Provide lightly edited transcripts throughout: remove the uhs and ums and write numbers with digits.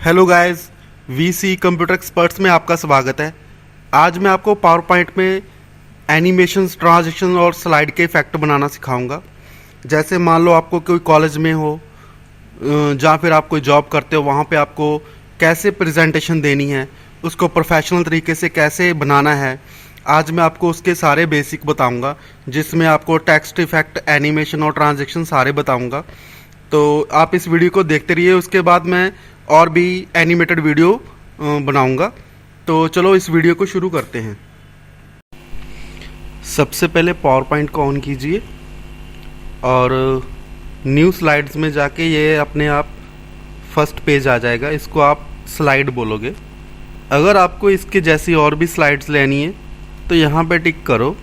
Hello guys, VC computer experts में आपका स्वागत है। आज मैं आपको पावर पॉइंट में एनिमेशंस, ट्रांजिशन और स्लाइड के इफ़ेक्ट बनाना सिखाऊंगा। जैसे मान लो आपको कोई कॉलेज में हो जहाँ फिर आप कोई जॉब करते हो, वहाँ पे आपको कैसे प्रेजेंटेशन देनी है, उसको प्रोफेशनल तरीके से कैसे बनाना है। आज मैं आपको उसके सारे बेसिक बताऊंगा, जिसमें आपको टेक्स्ट इफ़ेक्ट, एनिमेशन और ट्रांजिशन सारे बताऊंगा। तो आप इस वीडियो को देखते रहिए, उसके बाद मैं और भी एनिमेटेड वीडियो बनाऊंगा। तो चलो इस वीडियो को शुरू करते हैं। सबसे पहले पावर पॉइंट को ऑन कीजिए और न्यू स्लाइड्स में जाके ये अपने आप फर्स्ट पेज आ जाएगा। इसको आप स्लाइड बोलोगे। अगर आपको इसके जैसी और भी स्लाइड्स लेनी है तो यहाँ पे टिक करो।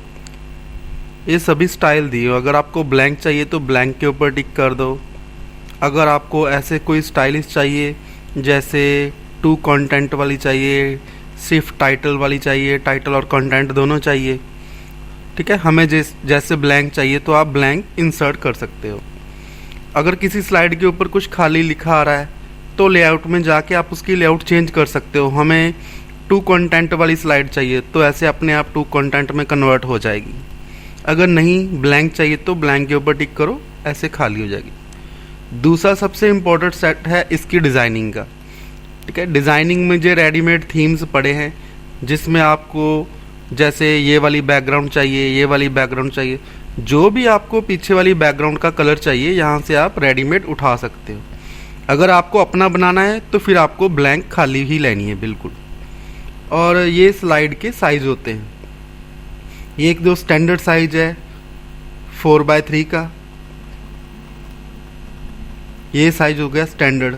ये सभी स्टाइल दिए हो। अगर आपको ब्लैंक चाहिए तो ब्लैंक के ऊपर टिक कर दो। अगर आपको ऐसे कोई स्टाइलिश चाहिए, जैसे टू कंटेंट वाली चाहिए, सिर्फ टाइटल वाली चाहिए, टाइटल और कंटेंट दोनों चाहिए, ठीक है, हमें जैसे ब्लैंक चाहिए तो आप ब्लैंक इंसर्ट कर सकते हो। अगर किसी स्लाइड के ऊपर कुछ खाली लिखा आ रहा है तो लेआउट में जाके आप उसकी लेआउट चेंज कर सकते हो। हमें टू कंटेंट वाली स्लाइड चाहिए तो ऐसे अपने आप टू कंटेंट में कन्वर्ट हो जाएगी। अगर नहीं ब्लैंक चाहिए तो ब्लैंक के ऊपर टिक करो, ऐसे खाली हो जाएगी। दूसरा सबसे इम्पोर्टेंट सेट है इसकी डिज़ाइनिंग का, ठीक है। डिज़ाइनिंग में जो रेडीमेड थीम्स पड़े हैं, जिसमें आपको जैसे ये वाली बैकग्राउंड चाहिए, ये वाली बैकग्राउंड चाहिए, जो भी आपको पीछे वाली बैकग्राउंड का कलर चाहिए, यहाँ से आप रेडीमेड उठा सकते हो। अगर आपको अपना बनाना है तो फिर आपको ब्लैंक खाली ही लेनी है बिल्कुल। और ये स्लाइड के साइज़ होते हैं। ये एक जो स्टैंडर्ड साइज है 4x3 का, ये साइज हो गया स्टैंडर्ड।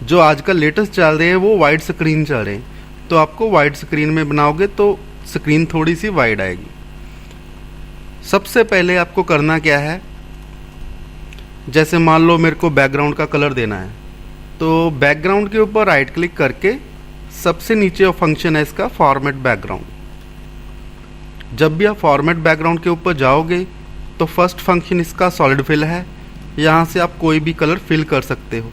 जो आजकल लेटेस्ट चल रहे हैं वो वाइड स्क्रीन चल रहे हैं, तो आपको वाइड स्क्रीन में बनाओगे तो स्क्रीन थोड़ी सी वाइड आएगी। सबसे पहले आपको करना क्या है, जैसे मान लो मेरे को बैकग्राउंड का कलर देना है, तो बैकग्राउंड के ऊपर राइट क्लिक करके सबसे नीचे फंक्शन है इसका फॉर्मेट बैकग्राउंड। जब भी आप फॉर्मेट बैकग्राउंड के ऊपर जाओगे तो फर्स्ट फंक्शन इसका सॉलिड फिल है। यहाँ से आप कोई भी कलर फिल कर सकते हो।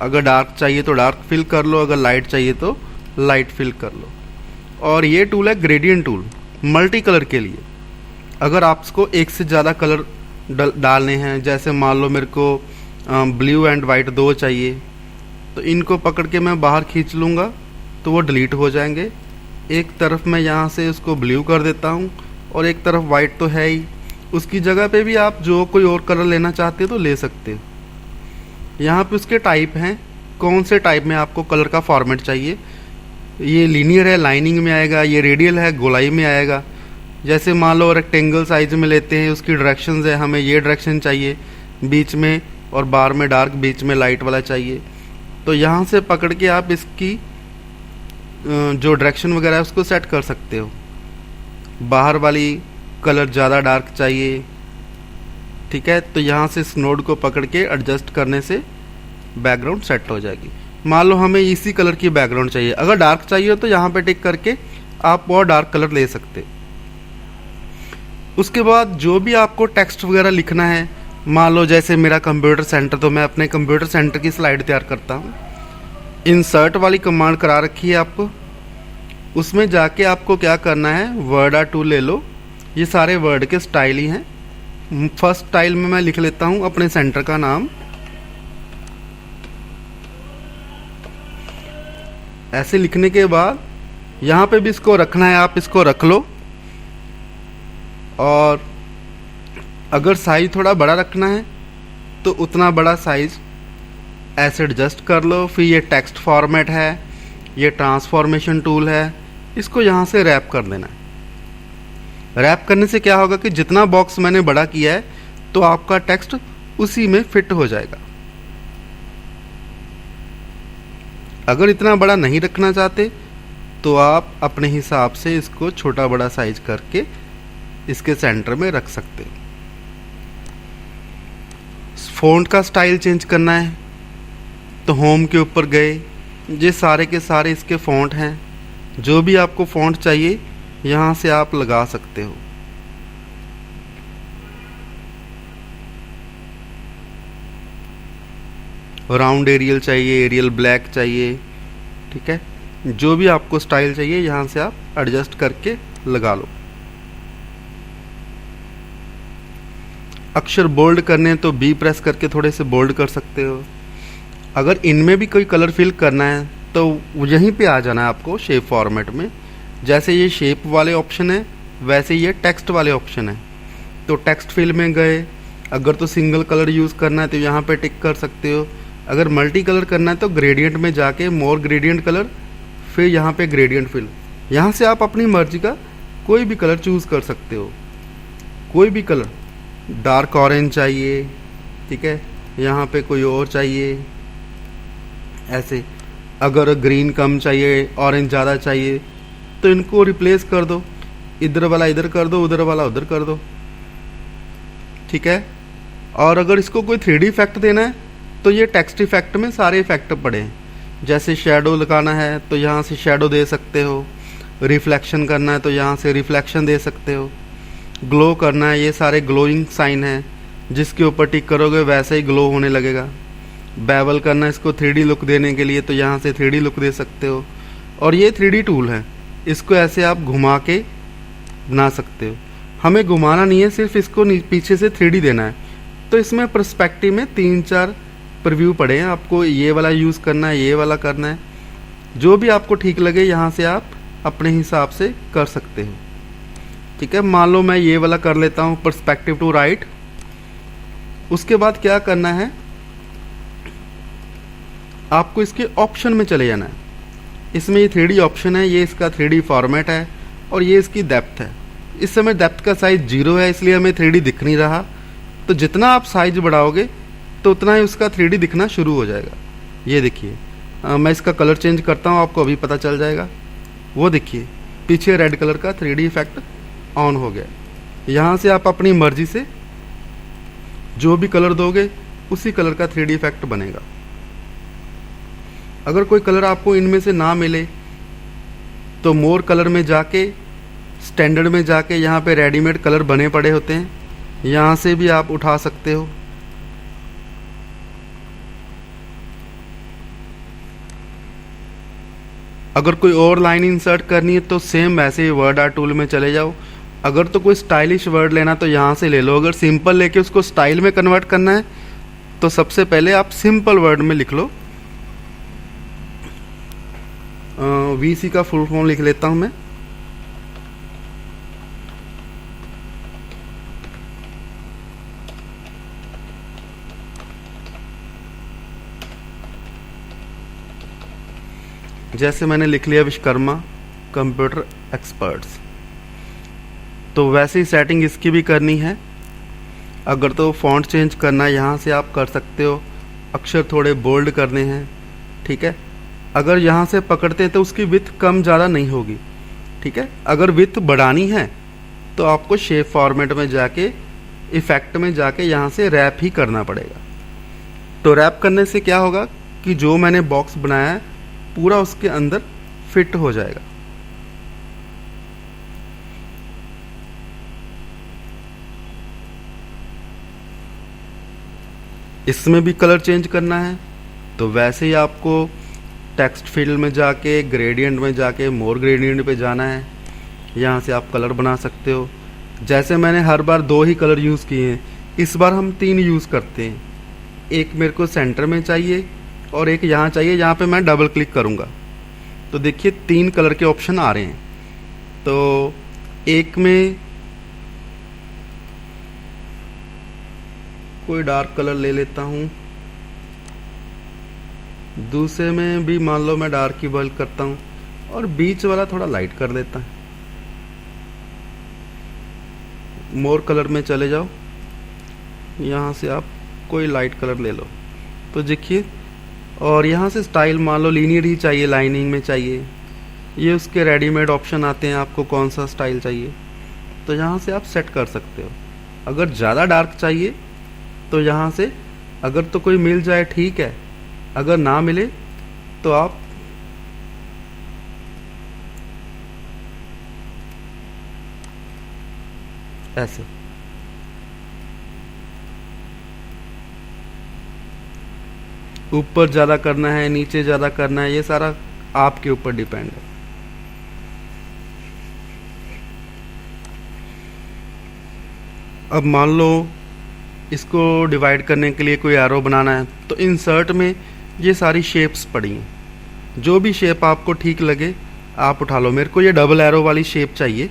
अगर डार्क चाहिए तो डार्क फिल कर लो, अगर लाइट चाहिए तो लाइट फिल कर लो। और ये टूल है ग्रेडियंट टूल, मल्टी कलर के लिए। अगर आपको एक से ज़्यादा कलर डालने हैं, जैसे मान लो मेरे को ब्लू एंड वाइट दो चाहिए, तो इनको पकड़ के मैं बाहर खींच लूँगा तो वो डिलीट हो जाएंगे। एक तरफ मैं यहाँ से उसको ब्लू कर देता हूँ और एक तरफ वाइट तो है ही, उसकी जगह पे भी आप जो कोई और कलर लेना चाहते हो तो ले सकते हो। यहाँ पे उसके टाइप हैं, कौन से टाइप में आपको कलर का फॉर्मेट चाहिए। ये लीनियर है, लाइनिंग में आएगा, ये रेडियल है, गोलाई में आएगा। जैसे मान लो रेक्टेंगल साइज में लेते हैं, उसकी डायरेक्शंस है, हमें ये डायरेक्शन चाहिए बीच में, और बार में डार्क, बीच में लाइट वाला चाहिए। तो यहाँ से पकड़ के आप इसकी जो डायरेक्शन वगैरह है उसको सेट कर सकते हो। बाहर वाली कलर ज़्यादा डार्क चाहिए, ठीक है, तो यहाँ से इस नोड को पकड़ के एडजस्ट करने से बैकग्राउंड सेट हो जाएगी। मान लो हमें इसी कलर की बैकग्राउंड चाहिए, अगर डार्क चाहिए तो यहाँ पे टिक करके आप और डार्क कलर ले सकते। उसके बाद जो भी आपको टेक्स्ट वगैरह लिखना है, मान लो जैसे मेरा कंप्यूटर सेंटर, तो मैं अपने कंप्यूटर सेंटर की स्लाइड तैयार करता हूँ। इंसर्ट वाली कमांड करा रखी है आपको, उसमें जाके आपको क्या करना है, वर्ड आर टू ले लो। ये सारे वर्ड के स्टाइल ही हैं। फर्स्ट स्टाइल में मैं लिख लेता हूँ अपने सेंटर का नाम। ऐसे लिखने के बाद यहाँ पे भी इसको रखना है, आप इसको रख लो। और अगर साइज थोड़ा बड़ा रखना है तो उतना बड़ा साइज ऐसे एडजस्ट कर लो। फिर ये टेक्स्ट फॉर्मेट है, ये ट्रांसफॉर्मेशन टूल है, इसको यहाँ से रैप कर देना है। रैप करने से क्या होगा कि जितना बॉक्स मैंने बड़ा किया है तो आपका टेक्स्ट उसी में फिट हो जाएगा। अगर इतना बड़ा नहीं रखना चाहते तो आप अपने हिसाब से इसको छोटा बड़ा साइज करके इसके सेंटर में रख सकते हो। फ़ॉन्ट का स्टाइल चेंज करना है तो होम के ऊपर गए, ये सारे के सारे इसके फ़ॉन्ट हैं। जो भी आपको फ़ॉन्ट चाहिए यहाँ से आप लगा सकते हो। राउंड एरियल चाहिए, एरियल ब्लैक चाहिए, ठीक है। जो भी आपको स्टाइल चाहिए यहाँ से आप एडजस्ट करके लगा लो। अक्षर बोल्ड करने हैं तो बी प्रेस करके थोड़े से बोल्ड कर सकते हो। अगर इनमें भी कोई कलर फिल करना है तो यहीं पे आ जाना है आपको शेप फॉर्मेट में। जैसे ये शेप वाले ऑप्शन है वैसे ये टेक्स्ट वाले ऑप्शन है। तो टेक्स्ट फिल में गए, अगर तो सिंगल कलर यूज़ करना है तो यहाँ पे टिक कर सकते हो। अगर मल्टी कलर करना है तो ग्रेडियंट में जाके मोर ग्रेडियंट कलर, फिर यहाँ पे ग्रेडियंट फिल। यहाँ से आप अपनी मर्जी का कोई भी कलर चूज़ कर सकते हो, कोई भी कलर। डार्क ऑरेंज चाहिए, ठीक है, यहाँ पे कोई और चाहिए ऐसे। अगर ग्रीन कम चाहिए, ऑरेंज ज़्यादा चाहिए तो इनको रिप्लेस कर दो, इधर वाला इधर कर दो, उधर वाला उधर कर दो, ठीक है। और अगर इसको कोई 3D इफेक्ट देना है तो ये टेक्स्ट इफेक्ट में सारे इफेक्ट पड़े हैं। जैसे शेडो लगाना है तो यहाँ से शेडो दे सकते हो, रिफ्लेक्शन करना है तो यहाँ से रिफ्लेक्शन दे सकते हो, ग्लो करना है, ये सारे ग्लोइंग साइन है, जिसके ऊपर टिक करोगे वैसे ही ग्लो होने लगेगा। बेवल करना है इसको 3D लुक देने के लिए तो यहाँ से 3D लुक दे सकते हो। और ये 3D टूल है, इसको ऐसे आप घुमा के बना सकते हो। हमें घुमाना नहीं है, सिर्फ इसको पीछे से 3D देना है। तो इसमें पर्सपेक्टिव में 3-4 प्रीव्यू पड़े हैं, आपको ये वाला यूज़ करना है, ये वाला करना है, जो भी आपको ठीक लगे यहाँ से आप अपने हिसाब से कर सकते हो, ठीक है। मान लो मैं ये वाला कर लेता हूँ, पर्सपेक्टिव टू राइट। उसके बाद क्या करना है, आपको इसके ऑप्शन में चले जाना है। इसमें ये 3D ऑप्शन है, ये इसका 3D फॉर्मेट है और ये इसकी डेप्थ है। इस समय डेप्थ का साइज 0 है, इसलिए हमें 3D दिख नहीं रहा। तो जितना आप साइज बढ़ाओगे तो उतना ही उसका 3D दिखना शुरू हो जाएगा। ये देखिए, मैं इसका कलर चेंज करता हूँ, आपको अभी पता चल जाएगा। वो देखिए पीछे रेड कलर का 3D इफेक्ट ऑन हो गया। यहाँ से आप अपनी मर्जी से जो भी कलर दोगे उसी कलर का 3D इफेक्ट बनेगा। अगर कोई कलर आपको इनमें से ना मिले तो मोर कलर में जाके, स्टैंडर्ड में जाके, यहाँ पे रेडीमेड कलर बने पड़े होते हैं, यहाँ से भी आप उठा सकते हो। अगर कोई और लाइन इंसर्ट करनी है तो सेम वैसे ही वर्ड आर्ट टूल में चले जाओ। अगर तो कोई स्टाइलिश वर्ड लेना तो यहाँ से ले लो। अगर सिंपल लेके उसको स्टाइल में कन्वर्ट करना है तो सबसे पहले आप सिंपल वर्ड में लिख लो। VC का फुल फॉर्म लिख लेता हूँ मैं। जैसे मैंने लिख लिया विश्वकर्मा कंप्यूटर एक्सपर्ट्स, तो वैसे ही सेटिंग इसकी भी करनी है। अगर तो फॉन्ट चेंज करना है यहाँ से आप कर सकते हो, अक्षर थोड़े बोल्ड करने हैं, ठीक है। अगर यहाँ से पकड़ते हैं तो उसकी विड्थ कम ज़्यादा नहीं होगी, ठीक है। अगर विड्थ बढ़ानी है तो आपको शेप फॉर्मेट में जाके, इफेक्ट में जाके यहाँ से रैप ही करना पड़ेगा। तो रैप करने से क्या होगा कि जो मैंने बॉक्स बनाया है पूरा उसके अंदर फिट हो जाएगा। इसमें भी कलर चेंज करना है तो वैसे ही आपको टेक्स्ट फील्ड में जाके, ग्रेडियंट में जाके, मोर ग्रेडियंट पे जाना है। यहाँ से आप कलर बना सकते हो। जैसे मैंने हर बार 2 ही कलर यूज़ किए हैं, इस बार हम 3 यूज़ करते हैं। एक मेरे को सेंटर में चाहिए और एक यहाँ चाहिए, यहाँ पे मैं डबल क्लिक करूँगा तो देखिए 3 कलर के ऑप्शन आ रहे हैं। तो एक में कोई डार्क कलर ले लेता हूँ, दूसरे में भी मान लो मैं डार्क ही बल्क करता हूँ और बीच वाला थोड़ा लाइट कर देता है। मोर कलर में चले जाओ, यहाँ से आप कोई लाइट कलर ले लो तो देखिए। और यहाँ से स्टाइल मान लो लीनियर ही चाहिए, लाइनिंग में चाहिए, ये उसके रेडीमेड ऑप्शन आते हैं, आपको कौन सा स्टाइल चाहिए तो यहाँ से आप सेट कर सकते हो। अगर ज़्यादा डार्क चाहिए तो यहाँ से अगर तो कोई मिल जाए ठीक है, अगर ना मिले तो आप ऐसे। ऊपर ज़्यादा करना है, नीचे ज़्यादा करना है, ये सारा आपके ऊपर डिपेंड है। अब मान लो इसको डिवाइड करने के लिए कोई एरो बनाना है, तो इंसर्ट में ये सारी शेप्स पड़ी हैं। जो भी शेप आपको ठीक लगे आप उठा लो। मेरे को ये डबल एरो वाली शेप चाहिए,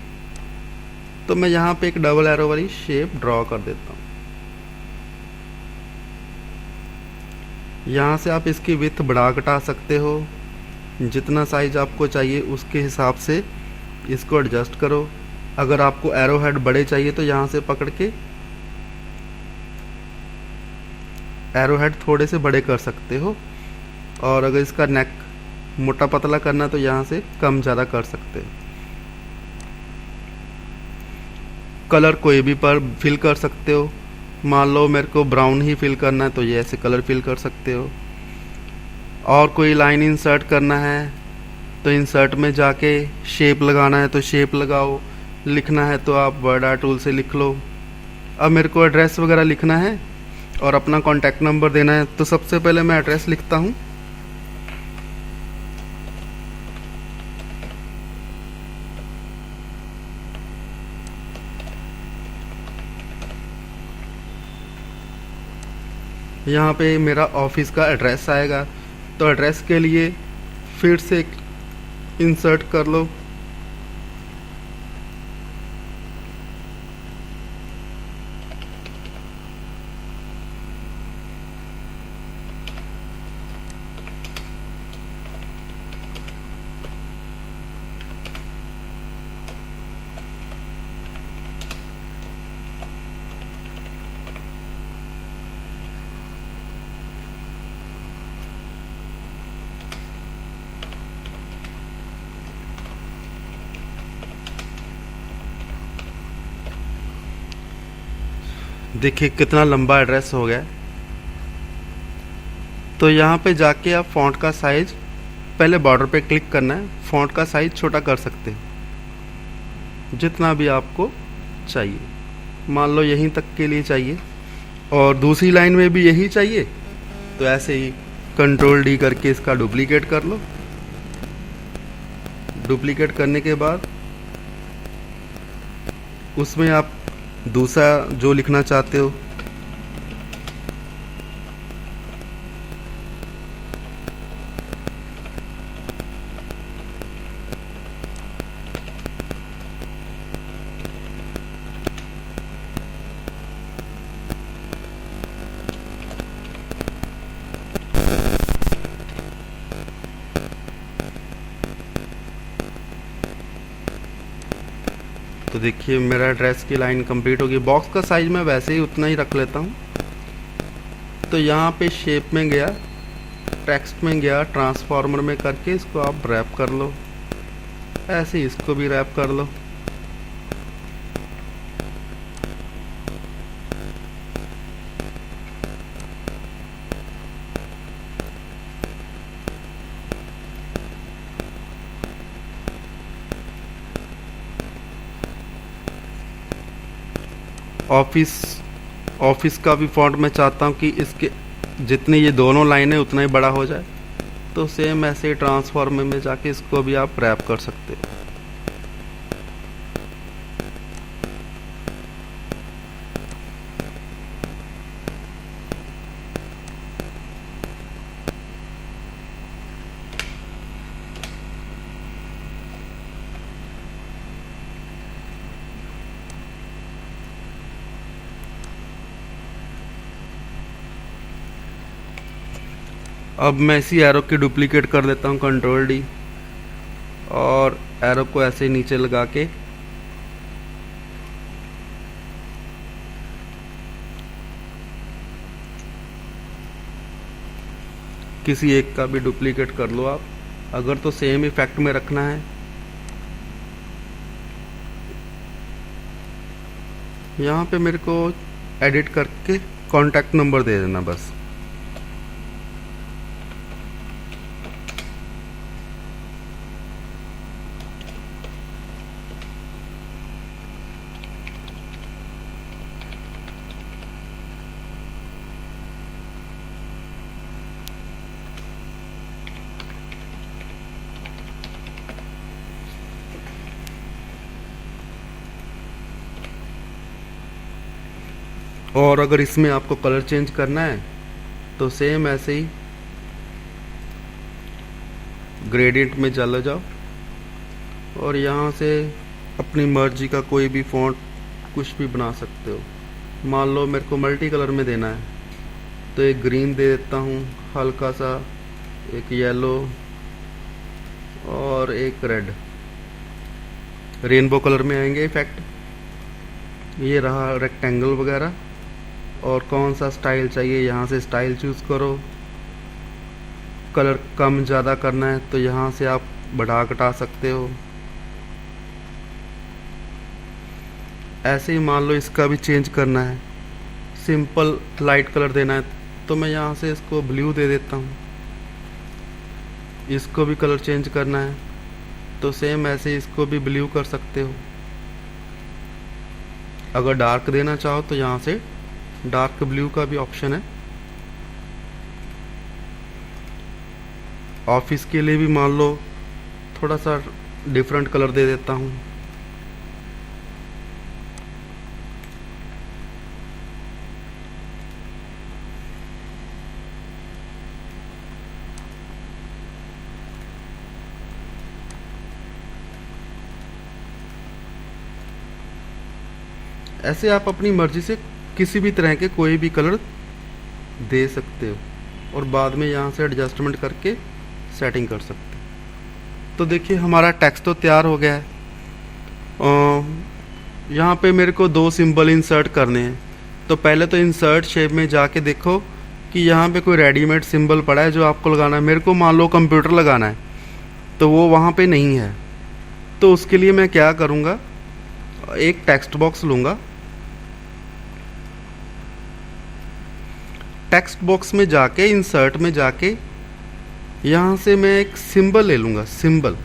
तो मैं यहाँ पे एक डबल एरो वाली शेप ड्रॉ कर देता हूँ। यहाँ से आप इसकी विड्थ बढ़ा घटा सकते हो, जितना साइज आपको चाहिए उसके हिसाब से इसको एडजस्ट करो। अगर आपको एरो हेड बड़े चाहिए तो यहाँ से पकड़ के एरो हेड थोड़े से बड़े कर सकते हो, और अगर इसका नेक मोटा पतला करना तो यहाँ से कम ज़्यादा कर सकते हो। कलर कोई भी पर फिल कर सकते हो। मान लो मेरे को ब्राउन ही फिल करना है तो ये ऐसे कलर फिल कर सकते हो। और कोई लाइन इंसर्ट करना है तो इंसर्ट में जाके शेप लगाना है तो शेप लगाओ, लिखना है तो आप वर्ड आर्ट टूल से लिख लो। अब मेरे को एड्रेस वगैरह लिखना है और अपना कॉन्टैक्ट नंबर देना है, तो सबसे पहले मैं एड्रेस लिखता हूँ। यहाँ पे मेरा ऑफिस का एड्रेस आएगा, तो एड्रेस के लिए फिर से इंसर्ट कर लो। देखिए कितना लंबा एड्रेस हो गया। तो यहाँ पे जाके आप फ़ॉन्ट का साइज, पहले बॉर्डर पे क्लिक करना है, फ़ॉन्ट का साइज छोटा कर सकते हैं जितना भी आपको चाहिए। मान लो यहीं तक के लिए चाहिए और दूसरी लाइन में भी यही चाहिए, तो ऐसे ही कंट्रोल डी करके इसका डुप्लीकेट कर लो। डुप्लीकेट करने के बाद उसमें आप दूसरा जो लिखना चाहते हो तो देखिए मेरा एड्रेस की लाइन कंप्लीट होगी। बॉक्स का साइज मैं वैसे ही उतना ही रख लेता हूँ। तो यहाँ पे शेप में गया, टेक्स्ट में गया, ट्रांसफॉर्मर में करके इसको आप रैप कर लो। ऐसे ही इसको भी रैप कर लो। ऑफिस का भी फॉन्ट मैं चाहता हूँ कि इसके जितनी ये दोनों लाइनें उतना ही बड़ा हो जाए, तो सेम ऐसे ट्रांसफॉर्मर में जाके इसको भी आप रैप कर सकते हो। अब मैं इसी एरो की डुप्लीकेट कर देता हूँ, कंट्रोल डी, और एरो को ऐसे नीचे लगा के किसी एक का भी डुप्लीकेट कर लो आप, अगर तो सेम इफेक्ट में रखना है। यहाँ पे मेरे को एडिट करके कॉन्टैक्ट नंबर दे देना बस। और अगर इसमें आपको कलर चेंज करना है तो सेम ऐसे ही ग्रेडियंट में चले जाओ और यहाँ से अपनी मर्जी का कोई भी फॉन्ट कुछ भी बना सकते हो। मान लो मेरे को मल्टी कलर में देना है तो एक ग्रीन दे देता हूँ हल्का सा, एक येलो और एक रेड, रेनबो कलर में आएंगे इफेक्ट। ये रहा रेक्टेंगल वगैरह। और कौन सा स्टाइल चाहिए यहाँ से स्टाइल चूज़ करो। कलर कम ज़्यादा करना है तो यहाँ से आप बढ़ा घटा सकते हो। ऐसे ही मान लो इसका भी चेंज करना है, सिंपल लाइट कलर देना है तो मैं यहाँ से इसको ब्लू दे देता हूँ। इसको भी कलर चेंज करना है तो सेम ऐसे इसको भी ब्लू कर सकते हो। अगर डार्क देना चाहो तो यहाँ से डार्क ब्लू का भी ऑप्शन है। ऑफिस के लिए भी मान लो थोड़ा सा डिफरेंट कलर दे देता हूँ। ऐसे आप अपनी मर्जी से किसी भी तरह के कोई भी कलर दे सकते हो और बाद में यहाँ से एडजस्टमेंट करके सेटिंग कर सकते हो। तो देखिए हमारा टेक्स्ट तो तैयार हो गया है। यहाँ पे मेरे को 2 सिंबल इंसर्ट करने हैं। तो पहले तो इंसर्ट शेप में जाके देखो कि यहाँ पे कोई रेडीमेड सिंबल पड़ा है जो आपको लगाना है। मेरे को मान लो कंप्यूटर लगाना है तो वो वहाँ पे नहीं है, तो उसके लिए मैं क्या करूँगा, एक टेक्स्ट बॉक्स लूँगा। टेक्स्ट बॉक्स में जाके इंसर्ट में जाके यहाँ से मैं एक सिंबल ले लूँगा। सिंबल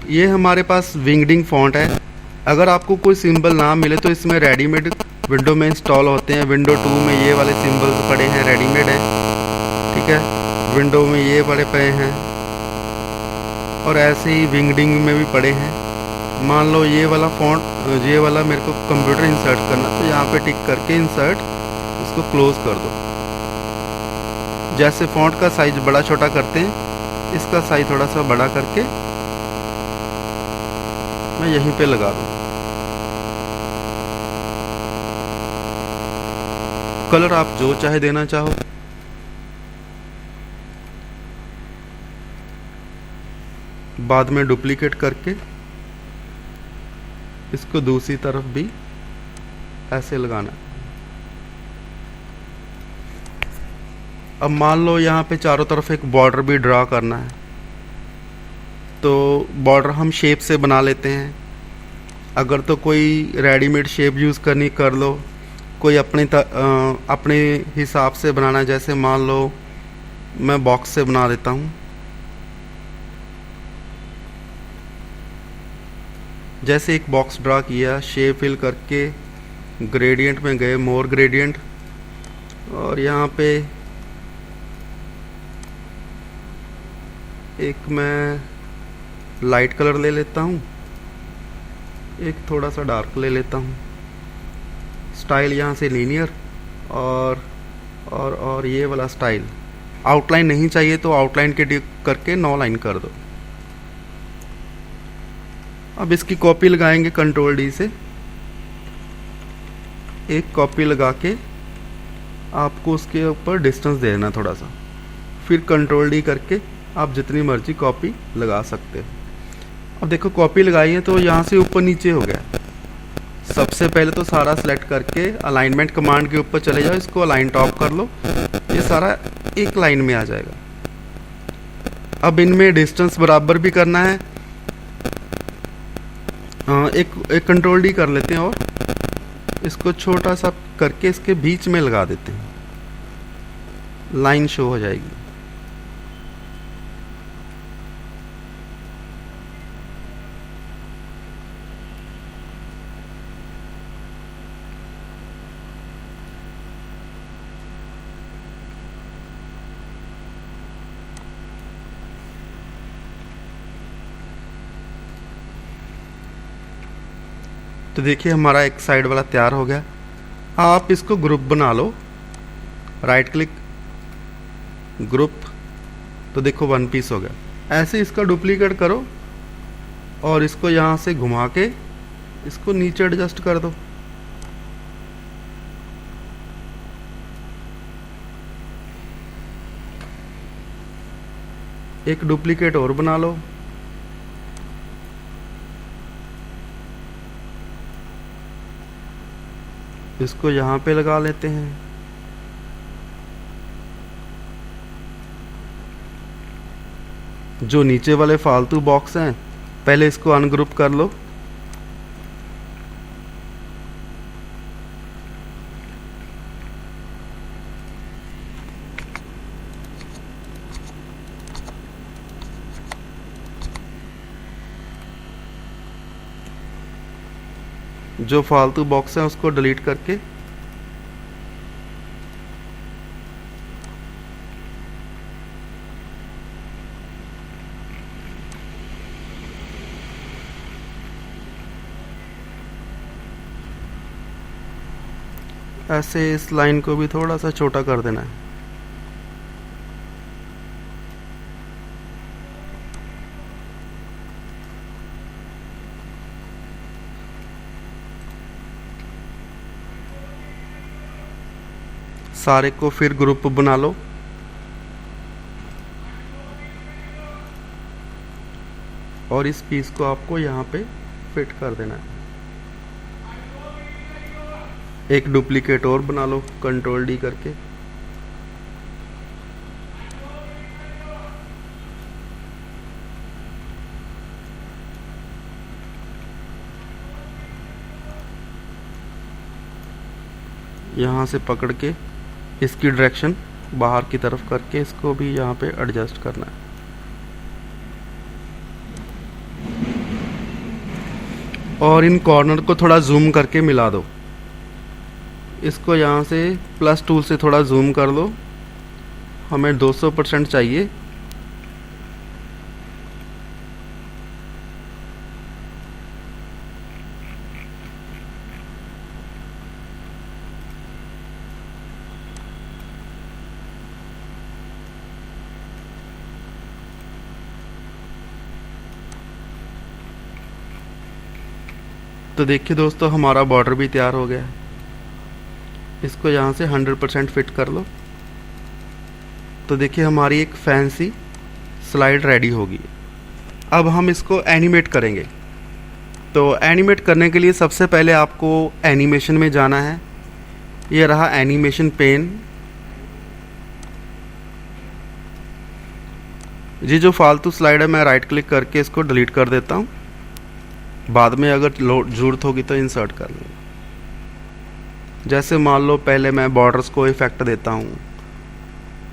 ये हमारे पास विंगडिंग फॉन्ट है। अगर आपको कोई सिंबल ना मिले तो इसमें रेडीमेड विंडो में इंस्टॉल होते हैं। विंडो 2 में ये वाले सिंबल पड़े हैं, रेडीमेड है, ठीक है। विंडो में ये पड़े हैं और ऐसे ही विंगडिंग में भी पड़े हैं। मान लो ये वाला फॉन्ट, ये वाला मेरे को कंप्यूटर इंसर्ट करना, तो यहाँ पे टिक करके इंसर्ट, इसको क्लोज कर दो। जैसे फॉन्ट का साइज बड़ा छोटा करते हैं, इसका साइज थोड़ा सा बड़ा करके मैं यहीं पे लगा दूँ। कलर आप जो चाहे देना चाहो। बाद में डुप्लीकेट करके इसको दूसरी तरफ भी ऐसे लगाना। अब मान लो यहाँ पे चारों तरफ एक बॉर्डर भी ड्रा करना है, तो बॉर्डर हम शेप से बना लेते हैं। अगर तो कोई रेडीमेड शेप यूज़ करनी कर लो, कोई अपने हिसाब से बनाना है, जैसे मान लो मैं बॉक्स से बना देता हूँ। जैसे एक बॉक्स ड्रा किया, शेप फिल करके ग्रेडियंट में गए, मोर ग्रेडियंट, और यहाँ पे एक मैं लाइट कलर ले लेता हूँ, एक थोड़ा सा डार्क ले लेता हूँ। स्टाइल यहाँ से लीनियर और ये वाला स्टाइल। आउटलाइन नहीं चाहिए तो आउटलाइन के टिक करके 9 लाइन कर दो। अब इसकी कॉपी लगाएंगे कंट्रोल डी से। एक कॉपी लगा के आपको उसके ऊपर डिस्टेंस दे देना थोड़ा सा, फिर कंट्रोल डी करके आप जितनी मर्जी कॉपी लगा सकते हो। अब देखो कॉपी लगाई है तो यहाँ से ऊपर नीचे हो गया। सबसे पहले तो सारा सेलेक्ट करके अलाइनमेंट कमांड के ऊपर चले जाओ, इसको अलाइन टॉप कर लो, ये सारा एक लाइन में आ जाएगा। अब इनमें डिस्टेंस बराबर भी करना है। एक कंट्रोल डी कर लेते हैं और इसको छोटा सा करके इसके बीच में लगा देते हैं, लाइन शो हो जाएगी। तो देखिए हमारा एक साइड वाला तैयार हो गया। आप इसको ग्रुप बना लो, राइट क्लिक ग्रुप, तो देखो वन पीस हो गया। ऐसे इसका डुप्लीकेट करो और इसको यहाँ से घुमा के इसको नीचे एडजस्ट कर दो। एक डुप्लीकेट और बना लो, इसको यहाँ पे लगा लेते हैं। जो नीचे वाले फालतू बॉक्स हैं पहले इसको अनग्रुप कर लो। जो फालतू बॉक्स हैं उसको डिलीट करके ऐसे इस लाइन को भी थोड़ा सा छोटा कर देना है। सारे को फिर ग्रुप बना लो और इस पीस को आपको यहाँ पे फिट कर देना है। एक डुप्लीकेट और बना लो कंट्रोल डी करके। यहाँ से पकड़ के इसकी डायरेक्शन बाहर की तरफ करके इसको भी यहाँ पे एडजस्ट करना है। और इन कॉर्नर को थोड़ा जूम करके मिला दो। इसको यहाँ से प्लस टूल से थोड़ा जूम कर लो, हमें 200% चाहिए। तो देखिए दोस्तों हमारा बॉर्डर भी तैयार हो गया है। इसको यहाँ से 100% फिट कर लो। तो देखिए हमारी एक फैंसी स्लाइड रेडी होगी। अब हम इसको एनिमेट करेंगे। तो एनिमेट करने के लिए सबसे पहले आपको एनिमेशन में जाना है। ये रहा एनिमेशन पेन। ये जो फालतू स्लाइड है मैं राइट क्लिक करके इसको डिलीट कर देता हूँ। बाद में अगर ज़रूरत होगी तो इंसर्ट कर लूँगा। जैसे मान लो पहले मैं बॉर्डर्स को इफ़ेक्ट देता हूँ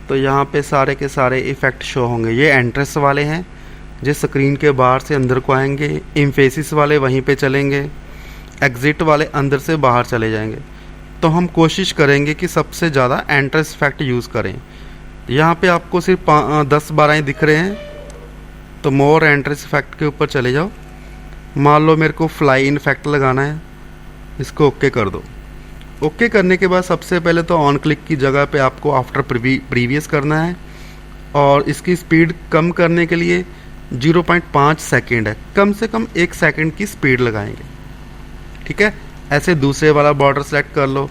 तो यहाँ पे सारे के सारे इफ़ेक्ट शो होंगे। ये एंट्रेंस वाले हैं जो स्क्रीन के बाहर से अंदर को आएंगे, इम्फेसिस वाले वहीं पे चलेंगे, एग्ज़िट वाले अंदर से बाहर चले जाएंगे। तो हम कोशिश करेंगे कि सबसे ज़्यादा एंट्रेंस इफ़ेक्ट यूज़ करें। यहाँ पे आपको सिर्फ 10-12 ही दिख रहे हैं, तो मोर एंट्रेंस इफ़ेक्ट के ऊपर चले जाओ। मान लो मेरे को फ्लाई इन इफ़ेक्ट लगाना है, इसको ओके कर दो। ओके करने के बाद सबसे पहले तो ऑन क्लिक की जगह पे आपको आफ्टर प्रीवियस करना है और इसकी स्पीड कम करने के लिए 0.5 सेकेंड है, कम से कम 1 सेकेंड की स्पीड लगाएंगे। ठीक है, ऐसे दूसरे वाला बॉर्डर सेलेक्ट कर लो,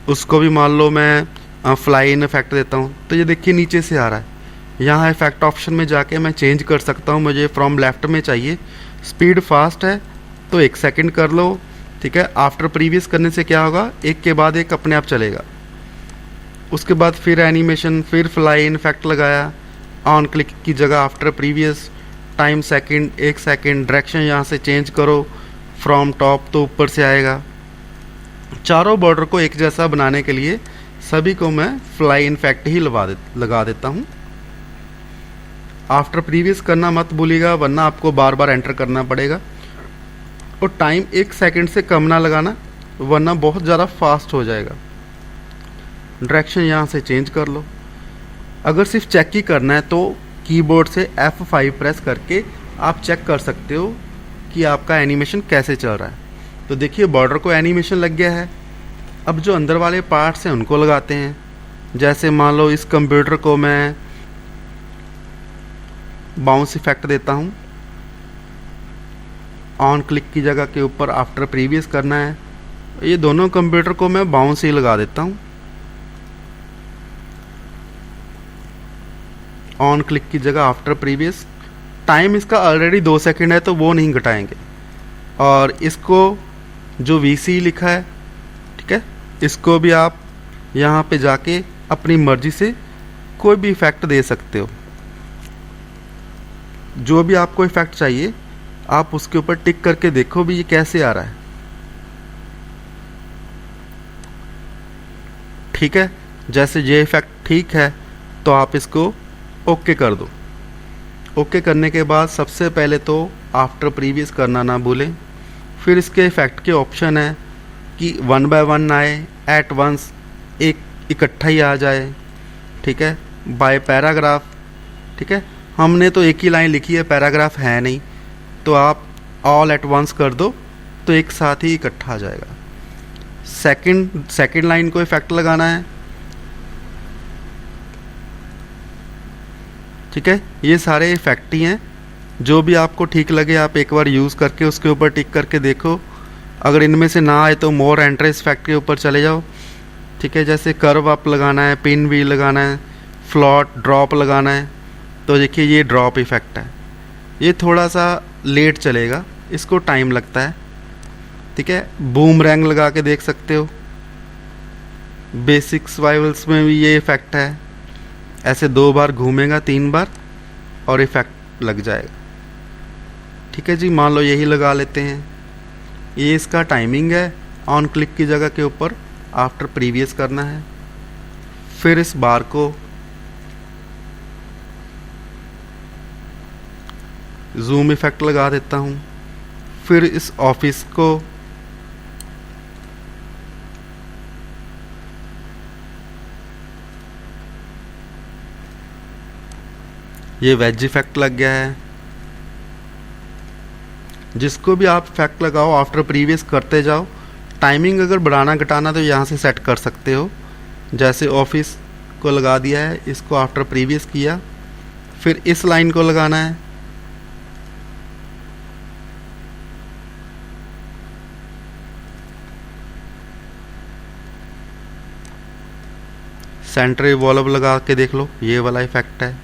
उसको भी मान लो मैं फ्लाई इन इफेक्ट देता हूँ। तो ये देखिए नीचे से आ रहा है। यहाँ इफेक्ट ऑप्शन में जाके मैं चेंज कर सकता हूँ। मुझे फ्रॉम लेफ्ट में चाहिए, स्पीड फास्ट है तो 1 सेकेंड कर लो। ठीक है, आफ्टर प्रीवियस करने से क्या होगा, एक के बाद एक अपने आप चलेगा। उसके बाद फिर एनिमेशन, फिर फ्लाई इन इफेक्ट लगाया, ऑन क्लिक की जगह after previous, time second 1 second, direction यहाँ से चेंज करो, फ्रॉम टॉप तो ऊपर से आएगा। चारों बॉर्डर को एक जैसा बनाने के लिए सभी को मैं फ्लाई इन इफेक्ट ही लगा देता हूँ। आफ्टर प्रीवियस करना मत भूलिएगा, वरना आपको बार बार एंटर करना पड़ेगा। और टाइम 1 सेकंड से कम ना लगाना, वरना बहुत ज़्यादा फास्ट हो जाएगा। डायरेक्शन यहाँ से चेंज कर लो। अगर सिर्फ चेक ही करना है तो कीबोर्ड से F5 प्रेस करके आप चेक कर सकते हो कि आपका एनिमेशन कैसे चल रहा है। तो देखिए बॉर्डर को एनिमेशन लग गया है। अब जो अंदर वाले पार्ट्स हैं उनको लगाते हैं। जैसे मान लो इस कंप्यूटर को मैं बाउंस इफेक्ट देता हूँ, ऑन क्लिक की जगह के ऊपर आफ्टर प्रीवियस करना है, ये दोनों कंप्यूटर को मैं बाउंस ही लगा देता हूँ। ऑन क्लिक की जगह आफ्टर प्रीवियस, टाइम इसका ऑलरेडी 2 सेकंड है तो वो नहीं घटाएंगे। और इसको जो VC लिखा है, ठीक है, इसको भी आप यहाँ पे जाके अपनी मर्जी से कोई भी इफेक्ट दे सकते हो। जो भी आपको इफेक्ट चाहिए आप उसके ऊपर टिक करके देखो भी ये कैसे आ रहा है। ठीक है, जैसे ये इफेक्ट ठीक है तो आप इसको ओके कर दो। ओके करने के बाद सबसे पहले तो आफ्टर प्रीवियस करना ना भूलें। फिर इसके इफेक्ट के ऑप्शन है कि 1 बाय 1 आए, एट वंस एक इकट्ठा ही आ जाए, ठीक है, बाय पैराग्राफ, ठीक है। हमने तो एक ही लाइन लिखी है, पैराग्राफ है नहीं, तो आप ऑल एट वंस कर दो तो एक साथ ही इकट्ठा आ जाएगा। सेकंड लाइन को इफेक्ट लगाना है, ठीक है। ये सारे इफेक्ट ही हैं, जो भी आपको ठीक लगे आप एक बार यूज़ करके उसके ऊपर टिक करके देखो। अगर इनमें से ना आए तो मोर एंट्रेस इफेक्ट के ऊपर चले जाओ, ठीक है। जैसे कर्व अप लगाना है, पिन व्हील लगाना है, फ्लॉट ड्रॉप लगाना है, तो देखिए ये ड्रॉप इफेक्ट है, ये थोड़ा सा लेट चलेगा, इसको टाइम लगता है, ठीक है। बूमरैंग लगा के देख सकते हो, बेसिक सर्वाइवल्स में भी ये इफेक्ट है। ऐसे 2 बार घूमेगा, 3 बार और इफेक्ट लग जाएगा, ठीक है जी। मान लो यही लगा लेते हैं। ये इसका टाइमिंग है, ऑन क्लिक की जगह के ऊपर आफ्टर प्रीवियस करना है। फिर इस बार को जूम इफेक्ट लगा देता हूँ। फिर इस ऑफिस को ये वेज इफेक्ट लग गया है। जिसको भी आप इफेक्ट लगाओ आफ्टर प्रीवियस करते जाओ। टाइमिंग अगर बढ़ाना घटाना तो यहाँ से सेट कर सकते हो। जैसे ऑफिस को लगा दिया है, इसको आफ्टर प्रीवियस किया, फिर इस लाइन को लगाना है, सेंटर इवॉल्व लगा के देख लो, ये वाला इफेक्ट है।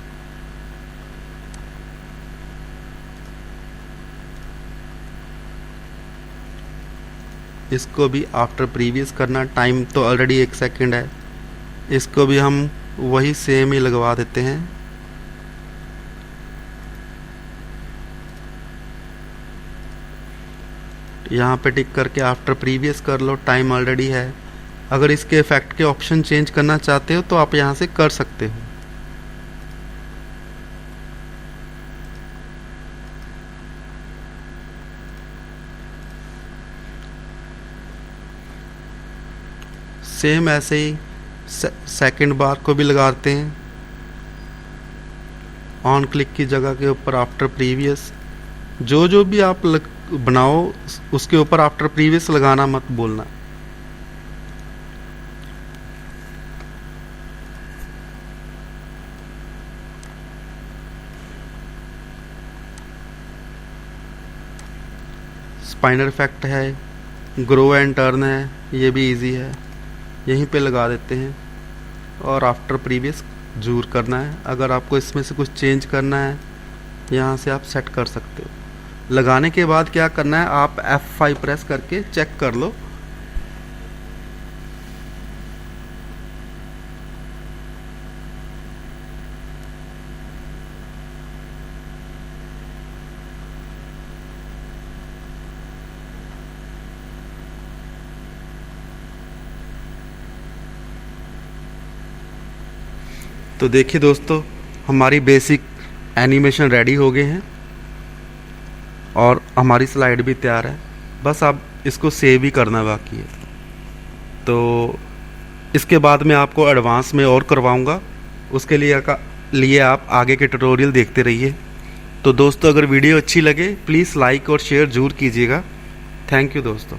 इसको भी आफ्टर प्रीवियस करना, टाइम तो ऑलरेडी 1 सेकंड है, इसको भी हम वही सेम ही लगवा देते हैं। यहाँ पे टिक करके आफ्टर प्रीवियस कर लो, टाइम ऑलरेडी है। अगर इसके इफेक्ट के ऑप्शन चेंज करना चाहते हो तो आप यहाँ से कर सकते हो। सेम ऐसे ही सेकंड बार को भी लगाते हैं, ऑन क्लिक की जगह के ऊपर आफ्टर प्रीवियस। जो भी आप बनाओ उसके ऊपर आफ्टर प्रीवियस लगाना मत बोलना। स्पाइनर इफेक्ट है, ग्रो एंड टर्न है, ये भी इजी है, यहीं पे लगा देते हैं और आफ्टर प्रीवियस जरूर करना है। अगर आपको इसमें से कुछ चेंज करना है यहाँ से आप सेट कर सकते हो। लगाने के बाद क्या करना है, आप F5 प्रेस करके चेक कर लो। तो देखिए दोस्तों, हमारी बेसिक एनिमेशन रेडी हो गए हैं और हमारी स्लाइड भी तैयार है। बस अब इसको सेव ही करना बाकी है। तो इसके बाद मैं आपको एडवांस में और करवाऊंगा, उसके लिए आप आगे के ट्यूटोरियल देखते रहिए। तो दोस्तों, अगर वीडियो अच्छी लगे प्लीज़ लाइक और शेयर ज़रूर कीजिएगा। थैंक यू दोस्तों।